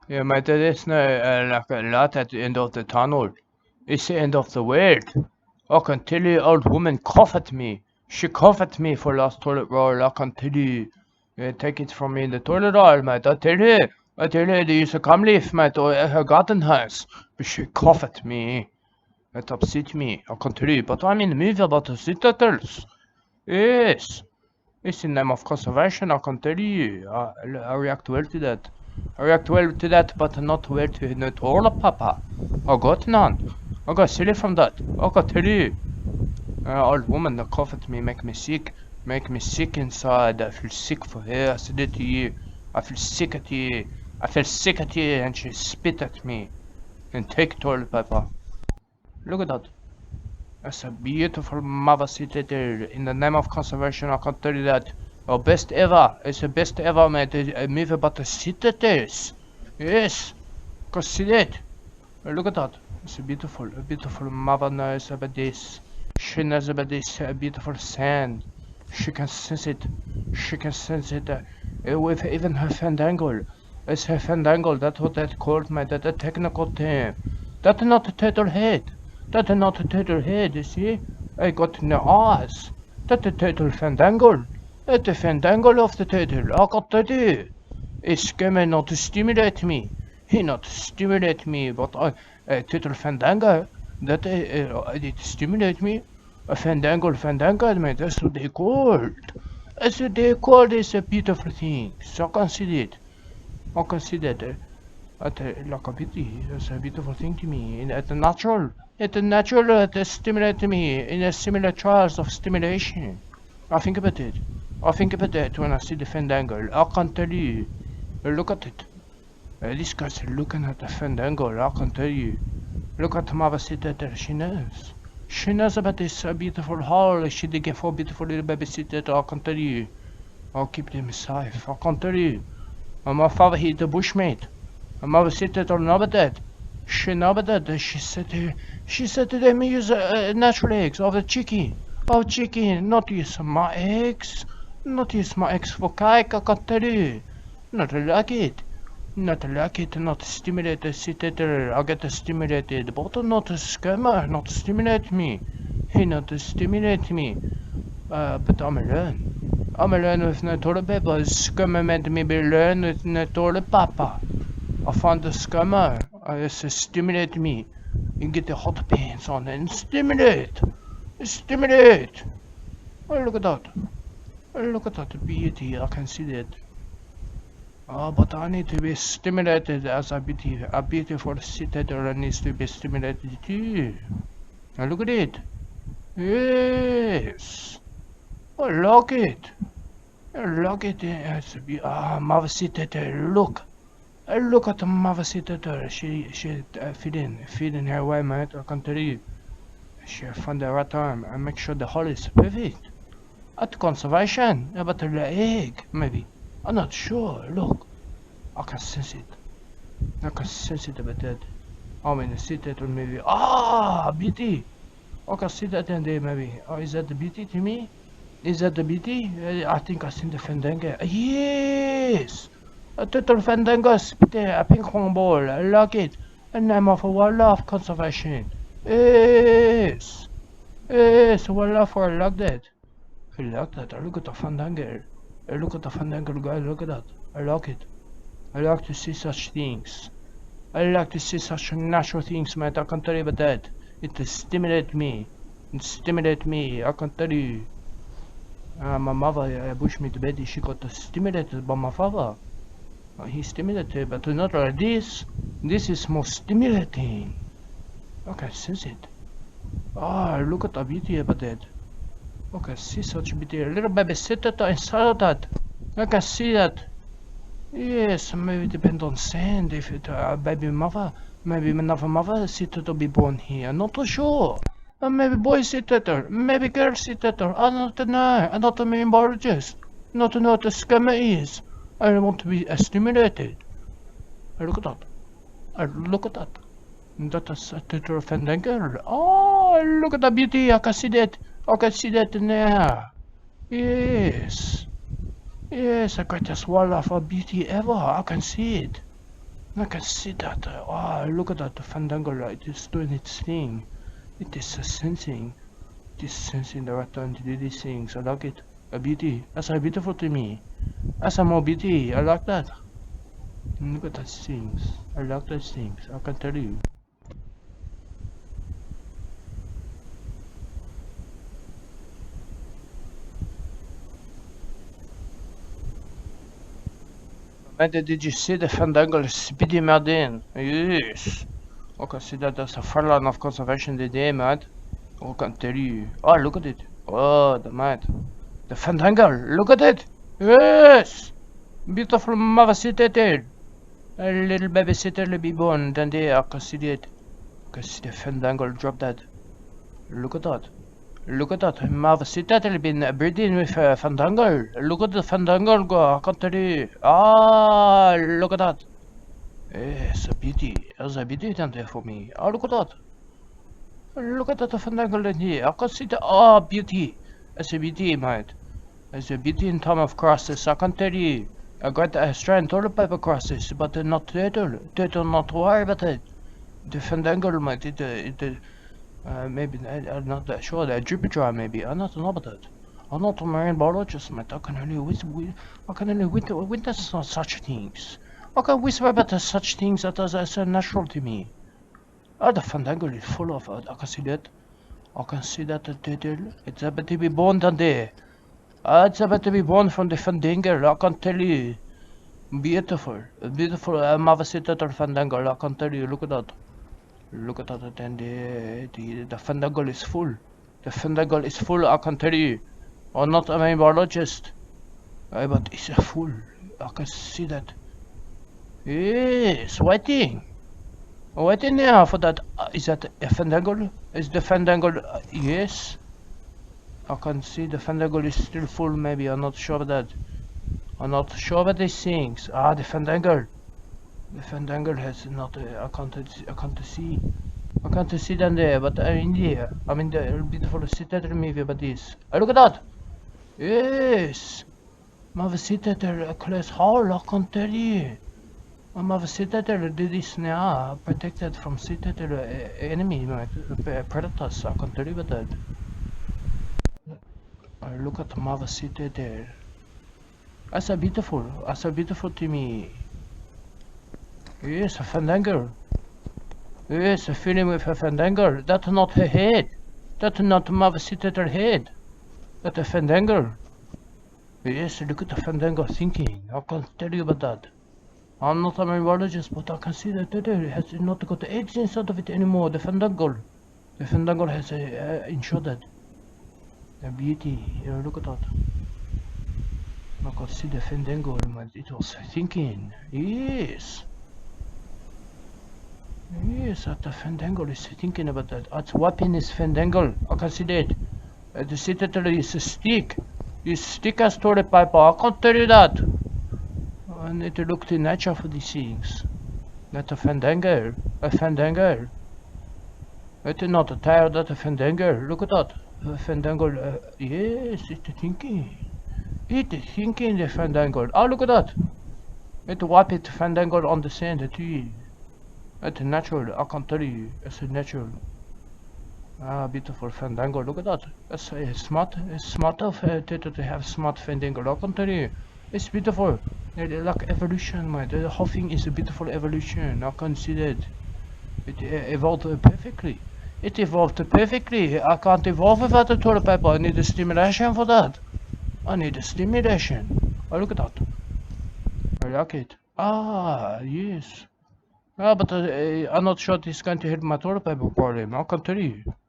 Yeah, mate, that is no like a light at the end of the tunnel. It's the end of the world. I can tell you, old woman coughed at me. She coughed at me for last toilet roll. I can tell you. Yeah, take it from me in the toilet roll, mate. I tell you, they use a come leaf, mate, or her garden house. But she coughed at me. It upset me. I can tell you. But I'm in the movie about the sea turtles. Yes. It's in name of conservation, I can tell you. I react well to that. I react well to that, but not well to not all of Papa. I got none. I got silly from that. I can tell you. Old woman that coughed at me make me sick. Make me sick inside. I feel sick for her. I said it to you. I feel sick at you. I feel sick at you, and she spit at me. And take toilet paper. Look at that. That's a beautiful mother city there. In the name of conservation, I can tell you that. Our best ever. It's the best ever, mate. A movie about the citadels. Yes. Go see that. Look at that. It's a beautiful mother knows about this. She knows about this beautiful sand. She can sense it. She can sense it with even her fandangle. It's her fandangle. That's what that called, mate. That's a technical term. That's not a turtle head. That's not a turtle head, you see? I got in the eyes. That's a turtle fandangle. That's the fandangle of the turtle. I got to do. It's coming not to stimulate me. He not stimulate me, but turtle fandango. That it stimulate me. A fandangle, man. That's what they called. That's what they called. It's a beautiful thing. So I can see it. I can see that. Like a beauty. It's a beautiful thing to me. And it's natural. It's natural to stimulate me in a similar trials of stimulation. I think about it. I think about that when I see the fandangle. I can tell you. Look at it. This guy's looking at the fandangle. I can tell you. Look at Mother Sitter. She knows. She knows about this beautiful hall. She did get for beautiful little baby sitter. I can tell you. I'll keep them safe. I can tell you. And my father, he's the bushmate. And Mother Sitter don't know about that. She know about that. She said to them use natural eggs of the chicken. Of chicken. Not use my eggs. Not use my eggs for cake. I can tell you. Not like it. Not like it, not stimulate the sitter. I get stimulated, but not a scammer, not stimulate me. He not stimulate me. But I'm alone. I'm alone with no toilet paper. Scammer made me be alone with no toilet paper. I found the scammer. Stimulate me. You get the hot pants on and stimulate. Stimulate. Oh, look at that. Oh, look at that beauty. I can see that. Oh, but I need to be stimulated as a beautiful citadel needs to be stimulated too. Now look at it. Yes. I like it. I like it. It's a Mother Citadel. Look. Look at the Mother Citadel. She feeding her way, mate. I can tell you. She found the right time and make sure the hole is perfect. At conservation, about the egg, maybe. I'm not sure. Look, I can sense it. I can sense it about that. I'm in the city or maybe. Ah, beauty. I can see that in there maybe. Oh, is that the beauty to me? Is that the beauty? I think I seen the fandango. Yes! A total fandango there, a ping pong ball. I like it. A name of a wildlife conservation. Yes! Yes, wildlife, I like that. I like that. I look at the fandango. I look at the fandango guy, look at that. I like it. I like to see such things. I like to see such natural things, mate. I can tell you about that. It stimulates me. It stimulates me. I can tell you. My mother pushed me to bed. She got stimulated by my father. He stimulated, but not like this. This is more stimulating. I can sense it. Ah, look at the beauty about that. I can see such beauty. A little baby sitter inside of that. I can see that. Yes, maybe depend on sand. If it baby mother, maybe another mother sitter to be born here. Not too sure. Maybe boy sitter, maybe girl sitter. I don't know. I'm not a biologist. Not to know what a scammer is. I want to be stimulated. Look at that. Look at that. That is a total fandango. Oh, look at the beauty. I can see that. I can see that now. Yes. Yes, the greatest wildlife of beauty ever. I can see it. I can see that. Oh, look at that. The Fandango light is doing its thing. It is sensing. It is sensing the right time to do these things. I like it. A beauty. That's a beautiful to me. That's a more beauty. I like that. Look at those things. I like those things. I can tell you. Amanda, did you see the Fandango Speedy Mardin? Yes. I can see that there's a fire line of conservation today, man. I can tell you. Oh, look at it. Oh, the mad. The Fandango. Look at it. Yes. Beautiful mother citadel. A little baby citadel will be born. Then there, I can see it. I can see the Fandango drop that. Look at that. Look at that. Mother citadel been breeding with Fandango. Look at the Fandango go. I can tell you. Ah, look at that. It's a beauty. There's a beauty down there for me. Oh, look at that. Look at that Fandango in here. I can see the beauty. It's a beauty, mate. It's a beauty in time of crisis. I can tell you. I got a Australian toilet paper crisis, but not turtle. Turtle not worry about it. The Fandango, mate. Maybe I'm not that sure. The Jupiter, maybe. I'm not know about it. I'm not a marine biologist, mate. I can only witness such things. I can whisper about such things that are so natural to me. Oh, the Fandango is full of it. I can see that. I can see that the turtle. It's about to be born down there. It's about to be born from the Fandango. I can tell you. Beautiful. Beautiful Mavasi turtle Fandango. I can tell you. Look at that. Look at that. And the Fandango is full. The Fandango is full. I can tell you. I'm not a marine biologist. But it's full. I can see that. Yes, waiting. Waiting there for that. Is that a Fandango? Is the Fandango? Yes. I can see the Fandango is still full. Maybe I'm not sure about that. I'm not sure about these things. Ah, the Fandango. The Fandango has not. I can't see. I can't see down there, but I'm in there. I'm in the beautiful citadel maybe about this. Oh, look at that. Yes. My citadel class hall. I can tell you. My citadel did this now, protected from citadel enemy, predators. I can tell you about that. Look at my citadel. That's a beautiful to me. Yes, a Fandango. Yes, a feeling with a Fandango. That's not her head. That's not my citadel head. That's a Fandango. Yes, look at the Fandango thinking. I can tell you about that. I'm not a biologist, but I can see that it has not got the eggs inside of it anymore. The Fandango. The Fandango has ensured a beauty. Look at that. I can see the Fandango. It was thinking. Yes. Yes, the Fandango is thinking about that. Its weapon is Fandango. I can see that. The citadel is a stick. This stick has toilet paper. I can't tell you that. I need to look to nature for these things. Not a Fandango. A Fandango. It's not a tire, that's a Fandango. Look at that. A Fandango. Yes, it's thinking. It's thinking the Fandango. Oh, look at that. It's wipe it Fandango on the sand too. It's natural. I can tell you. It's natural. Ah, beautiful Fandango. Look at that. It's smart. It's smart of to have smart Fandango. I can tell you. It's beautiful. Like evolution, man. The whole thing is a beautiful evolution. I can see that. It evolved perfectly. It evolved perfectly. I can't evolve without the toilet paper. I need a stimulation for that. I need a stimulation. Oh, look at that. I like it. Ah, yes. Ah, but I'm not sure this is going to help my toilet paper problem. I can tell you.